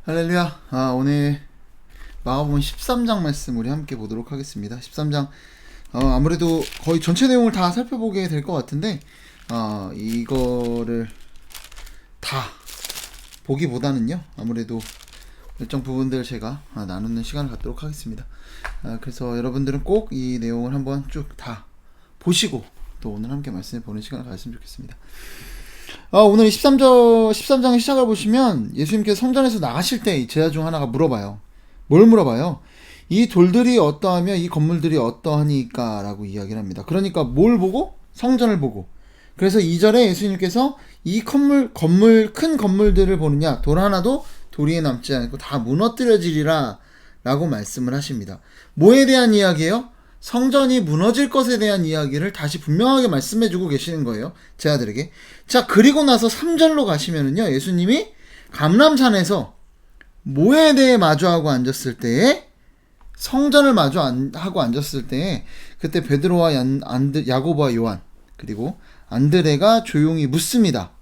할렐루야. 오늘 마가복음 13장 말씀 우리 함께 보도록 하겠습니다. 13장 아무래도 거의 전체 내용을 다 살펴보게 될 것 같은데 이거를 다 보기보다는요, 아무래도 일정 부분들 제가 나누는 시간을 갖도록 하겠습니다. 그래서 여러분들은 꼭 이 내용을 한번 쭉 다 보시고 또 오늘 함께 말씀을 보는 시간을 가졌으면 좋겠습니다. 오늘 13장의 시작을 보시면 예수님께서 성전에서 나가실 때 제자 중 하나가 물어봐요. 뭘 물어봐요? 이 돌들이 어떠하며 이 건물들이 어떠하니까 라고 이야기를 합니다. 그러니까 뭘 보고? 성전을 보고. 그래서 2절에 예수님께서 이 큰 건물들을 보느냐, 돌 하나도 도리에 남지 않고 다 무너뜨려지리라 라고 말씀을 하십니다. 뭐에 대한 이야기예요? 성전이 무너질 것에 대한 이야기를 다시 분명하게 말씀해주고 계시는 거예요, 제자들에게. 자, 그리고 나서 3절로 가시면은요, 예수님이 감람산에서 뭐에 대해 마주하고 앉았을 때에, 성전을 마주하고 앉았을 때에, 그때 베드로와 야고보와 요한, 그리고 안드레가 조용히 묻습니다.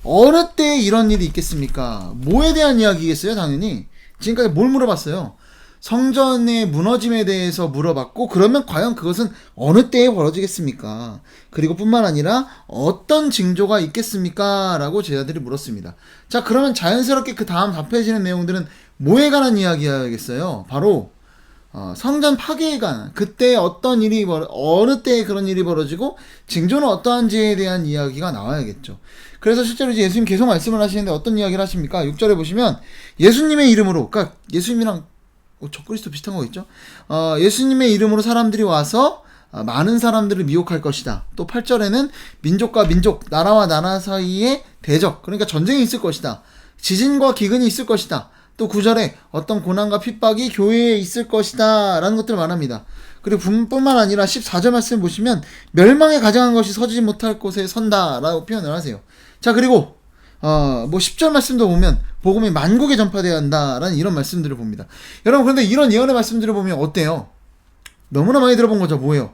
어느 때에 이런 일이 있겠습니까? 뭐에 대한 이야기겠어요? 당연히 지금까지 뭘 물어봤어요? 성전의 무너짐에 대해서 물어봤고, 그러면 과연 그것은 어느 때에 벌어지겠습니까? 그리고 뿐만 아니라 어떤 징조가 있겠습니까? 라고 제자들이 물었습니다. 자, 그러면 자연스럽게 그 다음 답해지는 내용들은 뭐에 관한 이야기야겠어요? 바로 성전 파괴에 관한, 그때 어떤 일이 어느 때에 그런 일이 벌어지고 징조는 어떠한지에 대한 이야기가 나와야겠죠. 그래서 실제로 이제 예수님 계속 말씀을 하시는데 어떤 이야기를 하십니까? 6절에 보시면 예수님의 이름으로, 그러니까 예수님이랑 적그리스도 비슷한 거 있죠? 예수님의 이름으로 사람들이 와서 많은 사람들을 미혹할 것이다. 또 8절에는 민족과 민족, 나라와 나라 사이에 대적, 그러니까 전쟁이 있을 것이다. 지진과 기근이 있을 것이다. 또 9절에 어떤 고난과 핍박이 교회에 있을 것이다 라는 것들을 말합니다. 그리고 뿐만 아니라 14절 말씀 보시면 멸망에 가장한 것이 서지 못할 곳에 선다 라고 표현을 하세요. 자, 그리고 10절 말씀도 보면 복음이 만국에 전파되어야 한다라는 이런 말씀들을 봅니다. 여러분, 그런데 이런 예언의 말씀들을 보면 어때요? 너무나 많이 들어본 거죠. 뭐예요?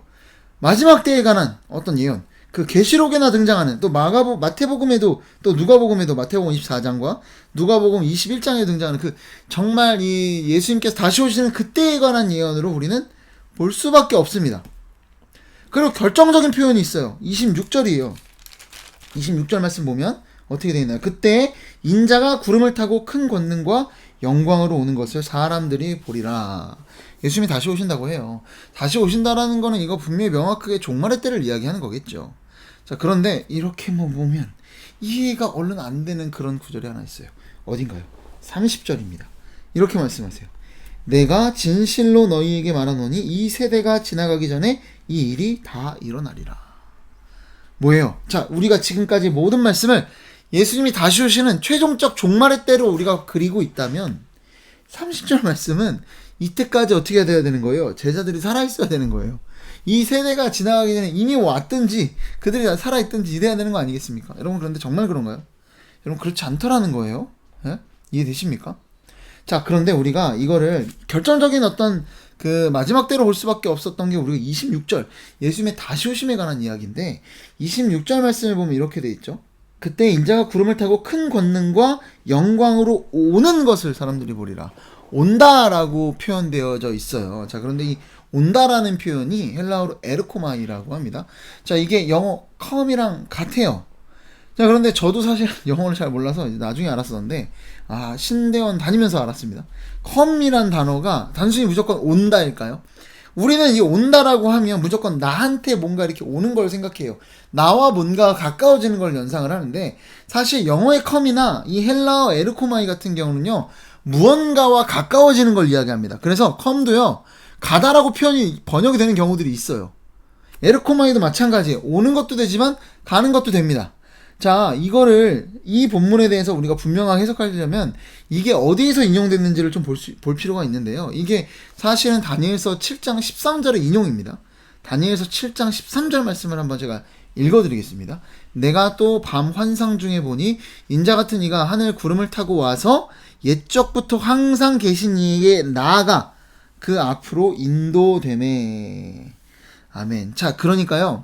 마지막 때에 관한 어떤 예언. 그 계시록에나 등장하는, 또 마태복음에도, 또 누가복음에도, 마태복음 24장과 누가복음 21장에 등장하는 그 정말 이 예수님께서 다시 오시는 그때에 관한 예언으로 우리는 볼 수밖에 없습니다. 그리고 결정적인 표현이 있어요. 26절이에요. 26절 말씀 보면 어떻게 되어 있나요? 그때 인자가 구름을 타고 큰 권능과 영광으로 오는 것을 사람들이 보리라. 예수님이 다시 오신다고 해요. 다시 오신다라는 거는 이거 분명히 명확하게 종말의 때를 이야기하는 거겠죠. 자, 그런데 이렇게 보면 이해가 얼른 안 되는 그런 구절이 하나 있어요. 어딘가요? 30절입니다. 이렇게 말씀하세요. 내가 진실로 너희에게 말하노니 이 세대가 지나가기 전에 이 일이 다 일어나리라. 뭐예요? 자, 우리가 지금까지 모든 말씀을 예수님이 다시 오시는 최종적 종말의 때로 우리가 그리고 있다면 30절 말씀은 이때까지 어떻게 돼야 되는 거예요? 제자들이 살아있어야 되는 거예요. 이 세대가 지나가기 전에 이미 왔든지 그들이 살아있든지 이래야 되는 거 아니겠습니까? 여러분, 그런데 정말 그런가요? 여러분, 그렇지 않더라는 거예요. 예? 이해되십니까? 자, 그런데 우리가 이거를 결정적인 어떤 그 마지막 때로 볼 수밖에 없었던 게 우리가 26절 예수님의 다시 오심에 관한 이야기인데, 26절 말씀을 보면 이렇게 돼 있죠. 그때 인자가 구름을 타고 큰 권능과 영광으로 오는 것을 사람들이 보리라. 온다라고 표현되어져 있어요. 자, 그런데 이 온다라는 표현이 헬라어로 에르코마이라고 합니다. 자, 이게 영어 come이랑 같아요. 자, 그런데 저도 사실 영어를 잘 몰라서 나중에 알았었는데, 신대원 다니면서 알았습니다. come이란 단어가 단순히 무조건 온다일까요? 우리는 이 온다라고 하면 무조건 나한테 뭔가 이렇게 오는 걸 생각해요. 나와 뭔가 가까워지는 걸 연상을 하는데, 사실 영어의 come이나 이 헬라어 에르코마이 같은 경우는요, 무언가와 가까워지는 걸 이야기합니다. 그래서 come도요, 가다라고 번역이 되는 경우들이 있어요. 에르코마이도 마찬가지예요. 오는 것도 되지만 가는 것도 됩니다. 자, 이 본문에 대해서 우리가 분명하게 해석하려면 이게 어디에서 인용됐는지를 좀 볼 필요가 있는데요. 이게 사실은 다니엘서 7장 13절의 인용입니다. 다니엘서 7장 13절 말씀을 한번 제가 읽어드리겠습니다. 내가 또 밤 환상 중에 보니 인자 같은 이가 하늘 구름을 타고 와서 옛적부터 항상 계신 이에게 나아가 그 앞으로 인도되네. 아멘. 자, 그러니까요,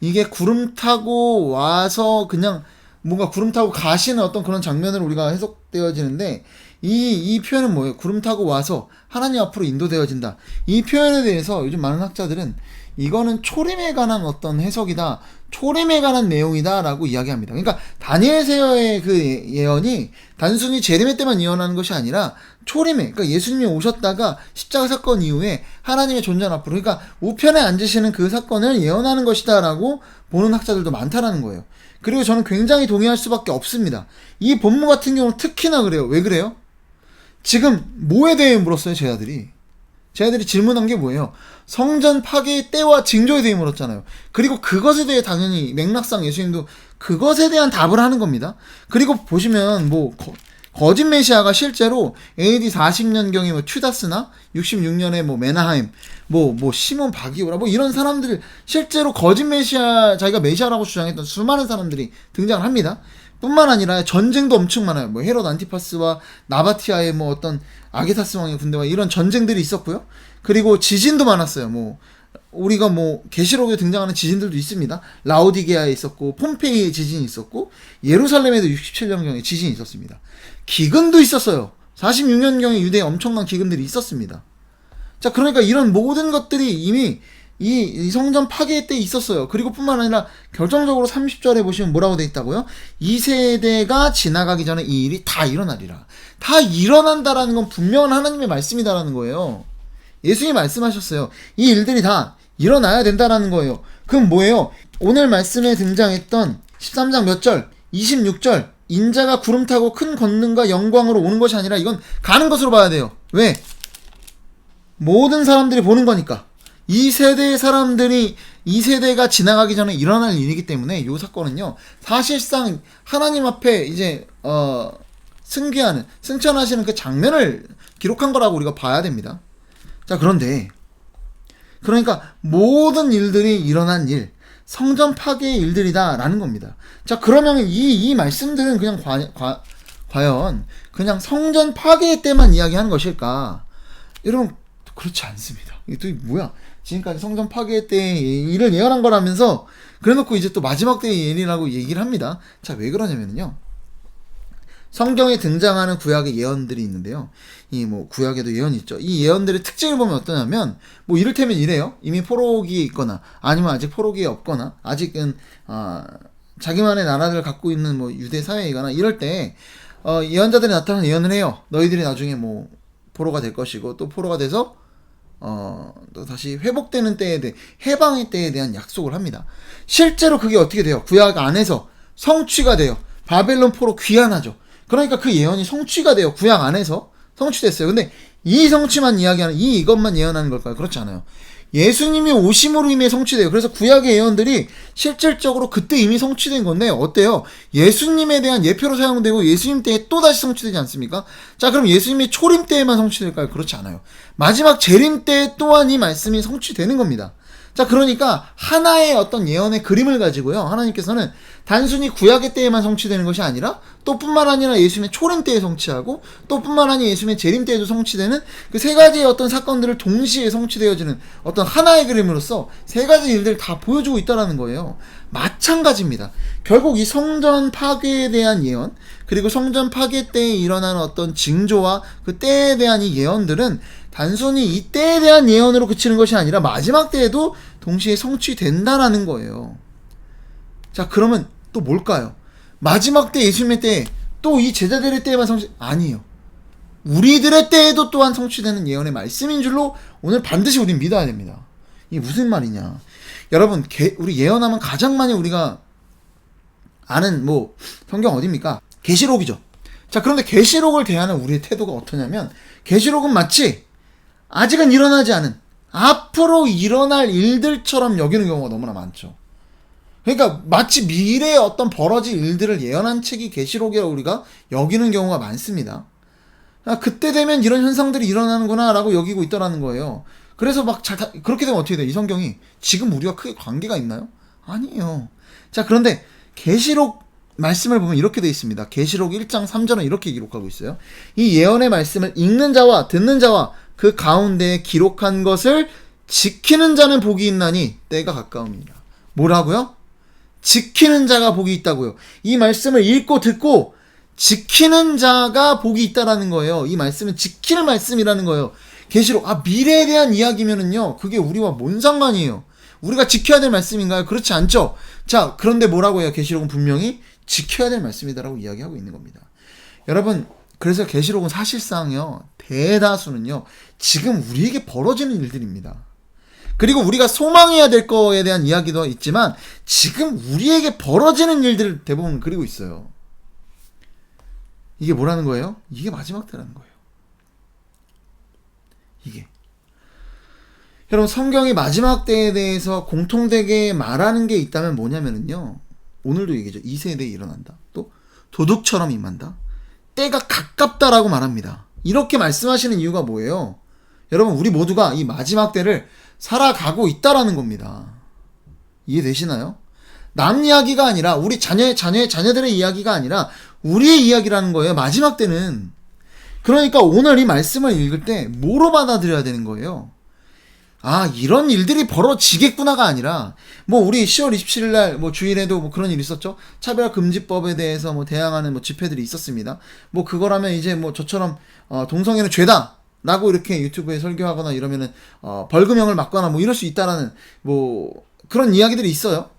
이게 구름 타고 와서 그냥 뭔가 구름 타고 가시는 어떤 그런 장면으로 우리가 해석되어지는데 이 표현은 뭐예요? 구름 타고 와서 하나님 앞으로 인도되어진다. 이 표현에 대해서 요즘 많은 학자들은 이거는 초림에 관한 어떤 해석이다. 초림에 관한 내용이다 라고 이야기합니다. 그러니까 다니엘 세어의 그 예언이 단순히 재림의 때만 예언하는 것이 아니라 초림에, 그러니까 예수님이 오셨다가 십자가 사건 이후에 하나님의 존재 앞으로, 그러니까 우편에 앉으시는 그 사건을 예언하는 것이다 라고 보는 학자들도 많다라는 거예요. 그리고 저는 굉장히 동의할 수밖에 없습니다. 이 본문 같은 경우는 특히나 그래요. 왜 그래요? 지금 뭐에 대해 물었어요, 제자들이 질문한 게 뭐예요? 성전 파괴의 때와 징조에 대해 물었잖아요. 그리고 그것에 대해 당연히 맥락상 예수님도 그것에 대한 답을 하는 겁니다. 그리고 보시면 뭐 거짓 메시아가 실제로 AD 40년경에 뭐 튜다스나 66년에 뭐 메나하임, 뭐 시몬 바기오라 뭐 이런 사람들, 실제로 거짓 메시아, 자기가 메시아라고 주장했던 수많은 사람들이 등장을 합니다. 뿐만 아니라 전쟁도 엄청 많아요. 뭐 헤롯 안티파스와 나바티아의 뭐 어떤 아게사스 왕의 군대와 이런 전쟁들이 있었고요. 그리고 지진도 많았어요. 뭐 우리가 뭐 계시록에 등장하는 지진들도 있습니다. 라오디게아에 있었고 폼페이에 지진이 있었고 예루살렘에도 67년경에 지진이 있었습니다. 기근도 있었어요. 46년경에 유대에 엄청난 기근들이 있었습니다. 자, 그러니까 이런 모든 것들이 이미 이 성전 파괴 때 있었어요. 그리고 뿐만 아니라 결정적으로 30절에 보시면 뭐라고 돼 있다고요? 이 세대가 지나가기 전에 이 일이 다 일어나리라. 다 일어난다라는 건 분명한 하나님의 말씀이다라는 거예요. 예수님이 말씀하셨어요. 이 일들이 다 일어나야 된다라는 거예요. 그럼 뭐예요? 오늘 말씀에 등장했던 13장 몇 절? 26절. 인자가 구름 타고 큰 권능과 영광으로 오는 것이 아니라 이건 가는 것으로 봐야 돼요. 왜? 모든 사람들이 보는 거니까. 이 세대의 사람들이, 이 세대가 지나가기 전에 일어날 일이기 때문에 이 사건은요, 사실상 하나님 앞에 이제 승귀하는, 승천하시는 그 장면을 기록한 거라고 우리가 봐야 됩니다. 자, 그런데 그러니까 모든 일들이 일어난 일, 성전 파괴의 일들이다 라는 겁니다. 자, 그러면 이 말씀들은 그냥 과연 그냥 성전 파괴 때만 이야기하는 것일까? 여러분, 그렇지 않습니다. 이게 또 뭐야? 지금까지 성전 파괴 때 일을 예언한 거라면서 그래놓고 이제 또 마지막 때의 예언이라고 얘기를 합니다. 자, 왜 그러냐면요, 성경에 등장하는 구약의 예언들이 있는데요. 이 뭐 구약에도 예언이 있죠. 이 예언들의 특징을 보면 어떠냐면, 뭐 이를테면 이래요. 이미 포로기에 있거나 아니면 아직 포로기에 없거나 아직은 자기만의 나라를 갖고 있는 뭐 유대 사회이거나 이럴 때 예언자들이 나타나서 예언을 해요. 너희들이 나중에 뭐 포로가 될 것이고 또 포로가 돼서 또 다시 회복되는 때에 대해, 해방의 때에 대한 약속을 합니다. 실제로 그게 어떻게 돼요? 구약 안에서 성취가 돼요. 바벨론 포로 귀환하죠. 그러니까 그 예언이 성취가 돼요. 구약 안에서 성취됐어요. 근데 이 성취만 이야기하는, 이것만 예언하는 걸까요? 그렇지 않아요. 예수님이 오심으로 인해 성취돼요. 그래서 구약의 예언들이 실질적으로 그때 이미 성취된 건데 어때요? 예수님에 대한 예표로 사용되고 예수님 때에 또다시 성취되지 않습니까? 자, 그럼 예수님이 초림 때에만 성취될까요? 그렇지 않아요. 마지막 재림 때 또한 이 말씀이 성취되는 겁니다. 자, 그러니까 하나의 어떤 예언의 그림을 가지고요, 하나님께서는 단순히 구약의 때에만 성취되는 것이 아니라 또 뿐만 아니라 예수님의 초림 때에 성취하고 또 뿐만 아니라 예수님의 재림 때에도 성취되는 그 세 가지의 어떤 사건들을 동시에 성취되어지는 어떤 하나의 그림으로서 세 가지 일들을 다 보여주고 있다는 거예요. 마찬가지입니다. 결국 이 성전 파괴에 대한 예언, 그리고 성전 파괴 때에 일어나는 어떤 징조와 그 때에 대한 이 예언들은 단순히 이 때에 대한 예언으로 그치는 것이 아니라 마지막 때에도 동시에 성취된다라는 거예요. 자, 그러면 또 뭘까요? 마지막 때, 예수님의 때에 또 이 제자들의 때에만 아니에요. 우리들의 때에도 또한 성취되는 예언의 말씀인 줄로 오늘 반드시 우리는 믿어야 됩니다. 이게 무슨 말이냐? 여러분, 우리 예언하면 가장 많이 우리가 아는 뭐 성경 어디입니까? 계시록이죠. 자, 그런데 계시록을 대하는 우리의 태도가 어떠냐면, 계시록은 마치 아직은 일어나지 않은 앞으로 일어날 일들처럼 여기는 경우가 너무나 많죠. 그러니까 마치 미래에 어떤 벌어질 일들을 예언한 책이 계시록이라고 우리가 여기는 경우가 많습니다. 그때 되면 이런 현상들이 일어나는구나 라고 여기고 있더라는 거예요. 그래서 막 그렇게 되면 어떻게 돼? 이 성경이 지금 우리와 크게 관계가 있나요? 아니에요. 자, 그런데 계시록 말씀을 보면 이렇게 되어 있습니다. 계시록 1장 3절은 이렇게 기록하고 있어요. 이 예언의 말씀을 읽는 자와 듣는 자와 그 가운데에 기록한 것을 지키는 자는 복이 있나니 때가 가까움이라. 뭐라고요? 지키는 자가 복이 있다고요. 이 말씀을 읽고 듣고 지키는 자가 복이 있다라는 거예요. 이 말씀은 지키는 말씀이라는 거예요. 계시록 미래에 대한 이야기면은요, 그게 우리와 뭔 상관이에요? 우리가 지켜야 될 말씀인가요? 그렇지 않죠. 자, 그런데 뭐라고 해요? 계시록은 분명히 지켜야 될 말씀이다라고 이야기하고 있는 겁니다. 여러분, 그래서 계시록은 사실상요, 대다수는요, 지금 우리에게 벌어지는 일들입니다. 그리고 우리가 소망해야 될 거에 대한 이야기도 있지만 지금 우리에게 벌어지는 일들을 대부분 그리고 있어요. 이게 뭐라는 거예요? 이게 마지막 때라는 거예요. 이게. 여러분, 성경이 마지막 때에 대해서 공통되게 말하는 게 있다면 뭐냐면요, 오늘도 얘기죠. 이 세대에 일어난다. 또 도둑처럼 임한다. 때가 가깝다라고 말합니다. 이렇게 말씀하시는 이유가 뭐예요? 여러분, 우리 모두가 이 마지막 때를 살아가고 있다라는 겁니다. 이해되시나요? 남 이야기가 아니라 우리 자녀들의 이야기가 아니라 우리의 이야기라는 거예요. 마지막 때는. 그러니까 오늘 이 말씀을 읽을 때 뭐로 받아들여야 되는 거예요? 이런 일들이 벌어지겠구나가 아니라, 우리 10월 27일 날 주일에도 그런 일이 있었죠. 차별금지법에 대해서 대항하는 집회들이 있었습니다. 그거라면 이제 저처럼 동성애는 죄다 라고 이렇게 유튜브에 설교하거나 이러면은 벌금형을 맞거나 이럴 수 있다라는 그런 이야기들이 있어요.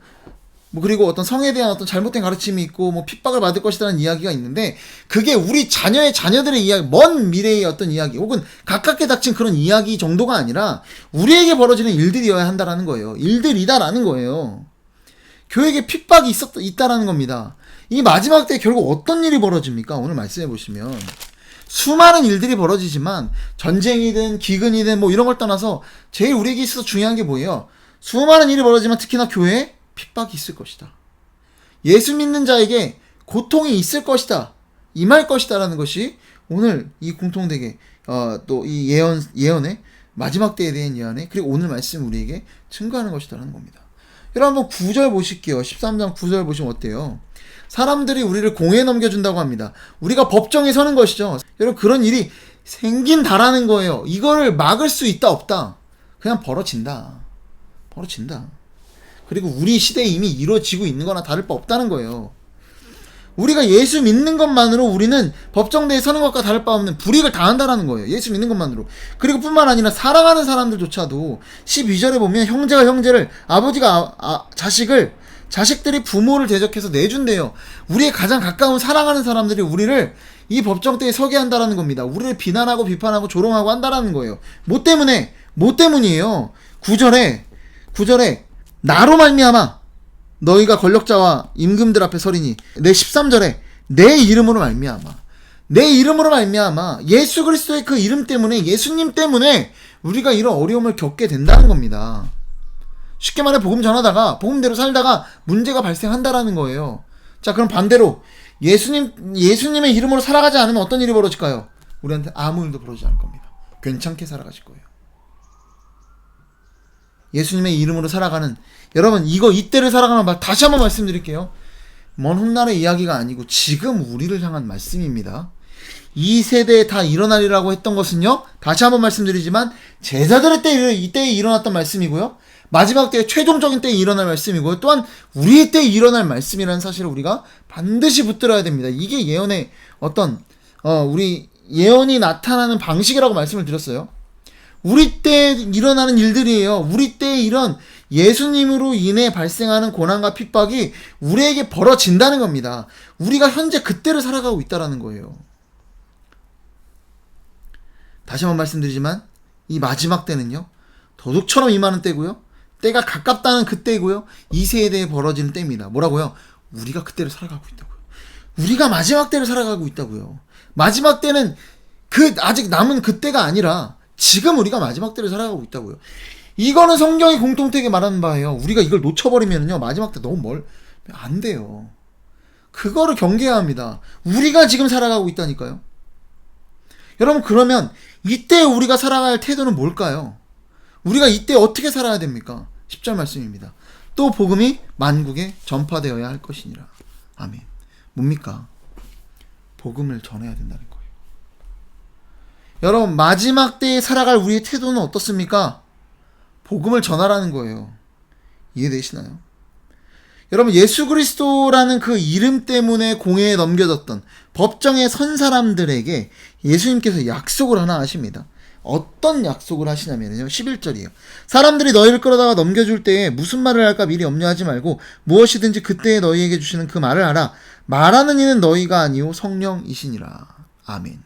그리고 어떤 성에 대한 어떤 잘못된 가르침이 있고 핍박을 받을 것이라는 이야기가 있는데, 그게 우리 자녀들의 이야기, 먼 미래의 어떤 이야기 혹은 가깝게 닥친 그런 이야기 정도가 아니라 우리에게 벌어지는 일들이어야 한다라는 거예요. 일들이다라는 거예요. 교회에게 핍박이 있다라는 겁니다. 이 마지막 때 결국 어떤 일이 벌어집니까? 오늘 말씀해 보시면 수많은 일들이 벌어지지만 전쟁이든 기근이든 이런 걸 떠나서 제일 우리에게 있어서 중요한 게 뭐예요? 수많은 일이 벌어지지만 특히나 교회에 핍박이 있을 것이다. 예수 믿는 자에게 고통이 있을 것이다. 임할 것이다라는 것이 오늘 이 공통되게 또 이 예언의 마지막 때에 대한 예언에, 그리고 오늘 말씀 우리에게 증거하는 것이다라는 겁니다. 여러분, 한번 9절 보실게요. 13장 9절 보시면 어때요? 사람들이 우리를 공에 넘겨준다고 합니다. 우리가 법정에 서는 것이죠. 여러분, 그런 일이 생긴다라는 거예요. 이거를 막을 수 있다 없다? 그냥 벌어진다. 그리고 우리 시대에 이미 이루어지고 있는 거나 다를 바 없다는 거예요. 우리가 예수 믿는 것만으로 우리는 법정대에 서는 것과 다를 바 없는 불이익을 당한다라는 거예요. 예수 믿는 것만으로. 그리고 뿐만 아니라 사랑하는 사람들조차도 12절에 보면 형제가 형제를, 아버지가 자식들이 부모를 대적해서 내준대요. 우리의 가장 가까운 사랑하는 사람들이 우리를 이 법정대에 서게 한다라는 겁니다. 우리를 비난하고 비판하고 조롱하고 한다라는 거예요. 뭐 때문이에요? 9절에 나로 말미암아 너희가 권력자와 임금들 앞에 서리니, 내 13절에 내 이름으로 말미암아 예수 그리스도의 그 이름 때문에, 예수님 때문에 우리가 이런 어려움을 겪게 된다는 겁니다. 쉽게 말해 복음 전하다가 복음대로 살다가 문제가 발생한다라는 거예요. 자, 그럼 반대로 예수님의 이름으로 살아가지 않으면 어떤 일이 벌어질까요? 우리한테 아무 일도 벌어지지 않을 겁니다. 괜찮게 살아가실 거예요. 예수님의 이름으로 살아가는, 여러분, 이때를 살아가는 말 다시 한번 말씀드릴게요. 먼 훗날의 이야기가 아니고 지금 우리를 향한 말씀입니다. 이 세대에 다 일어나리라고 했던 것은요, 다시 한번 말씀드리지만 제자들의 이때에 일어났던 말씀이고요, 마지막 때에 최종적인 때에 일어날 말씀이고요, 또한 우리의 때에 일어날 말씀이라는 사실을 우리가 반드시 붙들어야 됩니다. 이게 예언의 어떤 우리 예언이 나타나는 방식이라고 말씀을 드렸어요. 우리 때 일어나는 일들이에요. 우리 때 이런 예수님으로 인해 발생하는 고난과 핍박이 우리에게 벌어진다는 겁니다. 우리가 현재 그때를 살아가고 있다는 거예요. 다시 한번 말씀드리지만 이 마지막 때는요, 도둑처럼 임하는 때고요, 때가 가깝다는 그때고요, 이 세대에 벌어지는 때입니다. 뭐라고요? 우리가 그때를 살아가고 있다고요. 우리가 마지막 때를 살아가고 있다고요. 마지막 때는 아직 남은 그때가 아니라 지금 우리가 마지막 때를 살아가고 있다고요. 이거는 성경이 공통되게 말하는 바예요. 우리가 이걸 놓쳐버리면요, 마지막 때 너무 안 돼요. 그거를 경계해야 합니다. 우리가 지금 살아가고 있다니까요. 여러분, 그러면 이때 우리가 살아갈 태도는 뭘까요? 우리가 이때 어떻게 살아야 됩니까? 10절 말씀입니다. 또 복음이 만국에 전파되어야 할 것이니라. 아멘. 뭡니까? 복음을 전해야 된다는 거예요. 여러분, 마지막 때에 살아갈 우리의 태도는 어떻습니까? 복음을 전하라는 거예요. 이해되시나요? 여러분, 예수 그리스도라는 그 이름 때문에 공회에 넘겨졌던 법정에 선 사람들에게 예수님께서 약속을 하나 하십니다. 어떤 약속을 하시냐면요, 11절이에요. 사람들이 너희를 끌어다가 넘겨줄 때에 무슨 말을 할까 미리 염려하지 말고 무엇이든지 그때에 너희에게 주시는 그 말을 하라. 말하는 이는 너희가 아니요 성령이시니라. 아멘.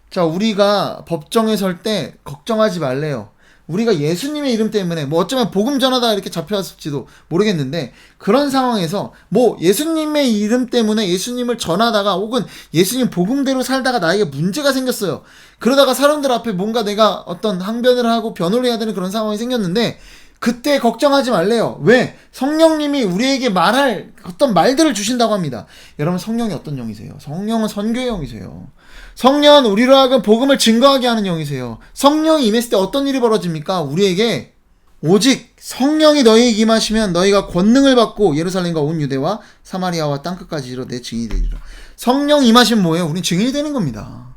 자, 우리가 법정에 설 때 걱정하지 말래요. 우리가 예수님의 이름 때문에 뭐 어쩌면 복음 전하다 이렇게 잡혀왔을지도 모르겠는데, 그런 상황에서 뭐 예수님의 이름 때문에 예수님을 전하다가 혹은 예수님 복음대로 살다가 나에게 문제가 생겼어요. 그러다가 사람들 앞에 뭔가 내가 어떤 항변을 하고 변호를 해야 되는 그런 상황이 생겼는데, 그때 걱정하지 말래요. 왜? 성령님이 우리에게 말할 어떤 말들을 주신다고 합니다. 여러분, 성령이 어떤 영이세요? 성령은 선교의 영이세요. 성령은 우리로 하여금 복음을 증거하게 하는 영이세요. 성령이 임했을 때 어떤 일이 벌어집니까? 우리에게 오직 성령이 너희에게 임하시면 너희가 권능을 받고 예루살렘과 온 유대와 사마리아와 땅끝까지 이르러 내 증인이 되리라. 성령 임하시면 뭐예요? 우린 증인이 되는 겁니다.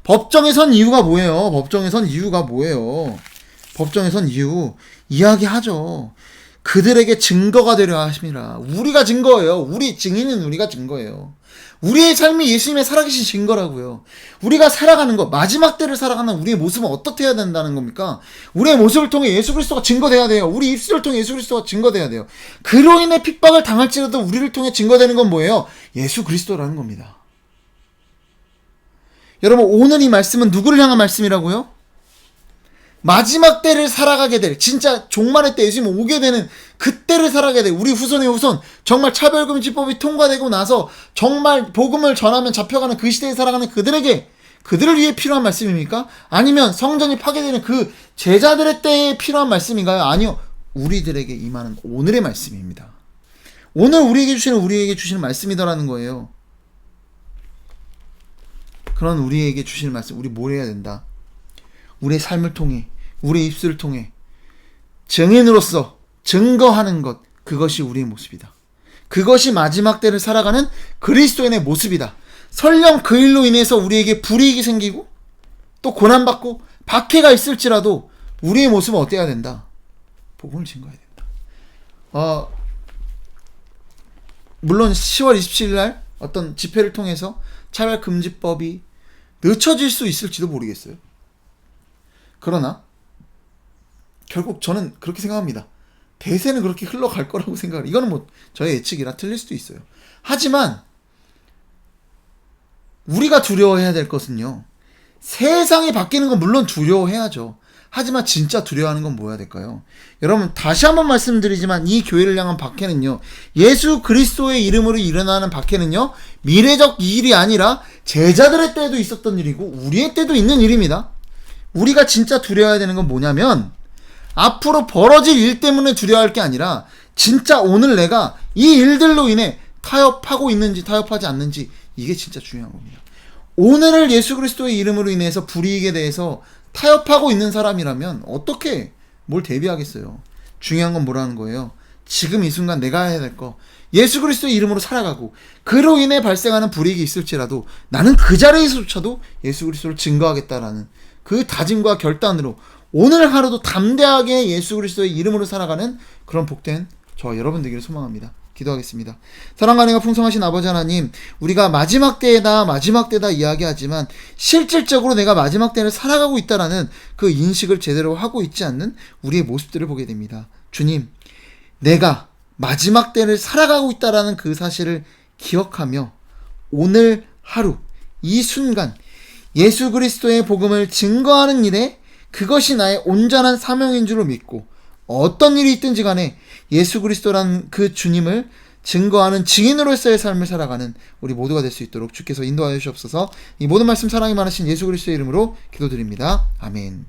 법정에 선 이유가 뭐예요? 법정에 선 이유가 뭐예요? 법정에 선 이유 이야기하죠. 그들에게 증거가 되려 하심이라. 우리가 증거예요. 우리 증인은 우리가 증거예요. 우리의 삶이 예수님의 살아계신 증거라고요. 우리가 살아가는 것, 마지막 때를 살아가는 우리의 모습은 어떻게 해야 된다는 겁니까? 우리의 모습을 통해 예수 그리스도가 증거돼야 돼요. 우리 입술을 통해 예수 그리스도가 증거돼야 돼요. 그로 인해 핍박을 당할지라도 우리를 통해 증거되는 건 뭐예요? 예수 그리스도라는 겁니다. 여러분, 오늘 이 말씀은 누구를 향한 말씀이라고요? 마지막 때를 살아가게 될, 진짜 종말의 때 예수님 오게 되는 그때를 살아가게 될 우리 후손의 후손, 정말 차별금지법이 통과되고 나서 정말 복음을 전하면 잡혀가는 그 시대에 살아가는 그들에게, 그들을 위해 필요한 말씀입니까? 아니면 성전이 파괴되는 그 제자들의 때에 필요한 말씀인가요? 아니요, 우리들에게 임하는 오늘의 말씀입니다. 오늘 우리에게 주시는 말씀이더라는 거예요. 그런 우리에게 주시는 말씀, 우리 뭘 해야 된다? 우리의 삶을 통해, 우리의 입술을 통해 증인으로서 증거하는 것, 그것이 우리의 모습이다. 그것이 마지막 때를 살아가는 그리스도인의 모습이다. 설령 그 일로 인해서 우리에게 불이익이 생기고 또 고난받고 박해가 있을지라도 우리의 모습은 어때야 된다? 복음을 증거해야 된다. 물론 10월 27일 날 어떤 집회를 통해서 차별금지법이 늦춰질 수 있을지도 모르겠어요. 그러나 결국 저는 그렇게 생각합니다. 대세는 그렇게 흘러갈 거라고 생각을. 이거는 뭐 저의 예측이라 틀릴 수도 있어요. 하지만 우리가 두려워해야 될 것은요, 세상이 바뀌는 건 물론 두려워해야죠. 하지만 진짜 두려워하는 건 뭐야 될까요? 여러분, 다시 한번 말씀드리지만 이 교회를 향한 박해는요, 예수 그리스도의 이름으로 일어나는 박해는요, 미래적 일이 아니라 제자들의 때도 있었던 일이고 우리의 때도 있는 일입니다. 우리가 진짜 두려워해야 되는 건 뭐냐면, 앞으로 벌어질 일 때문에 두려워할 게 아니라 진짜 오늘 내가 이 일들로 인해 타협하고 있는지 타협하지 않는지, 이게 진짜 중요한 겁니다. 오늘을 예수 그리스도의 이름으로 인해서 불이익에 대해서 타협하고 있는 사람이라면 어떻게 뭘 대비하겠어요? 중요한 건 뭐라는 거예요? 지금 이 순간 내가 해야 될 거, 예수 그리스도의 이름으로 살아가고 그로 인해 발생하는 불이익이 있을지라도 나는 그 자리에서조차도 예수 그리스도를 증거하겠다라는 그 다짐과 결단으로 오늘 하루도 담대하게 예수 그리스도의 이름으로 살아가는 그런 복된 저 여러분 되기를 소망합니다. 기도하겠습니다. 사랑과 은혜가 풍성하신 아버지 하나님, 우리가 마지막 때다 이야기하지만 실질적으로 내가 마지막 때를 살아가고 있다라는 그 인식을 제대로 하고 있지 않는 우리의 모습들을 보게 됩니다. 주님, 내가 마지막 때를 살아가고 있다라는 그 사실을 기억하며 오늘 하루 이 순간 예수 그리스도의 복음을 증거하는 일에 그것이 나의 온전한 사명인 줄로 믿고, 어떤 일이 있든지 간에 예수 그리스도라는 그 주님을 증거하는 증인으로서의 삶을 살아가는 우리 모두가 될 수 있도록 주께서 인도하여 주시옵소서. 이 모든 말씀 사랑이 많으신 예수 그리스도의 이름으로 기도드립니다. 아멘.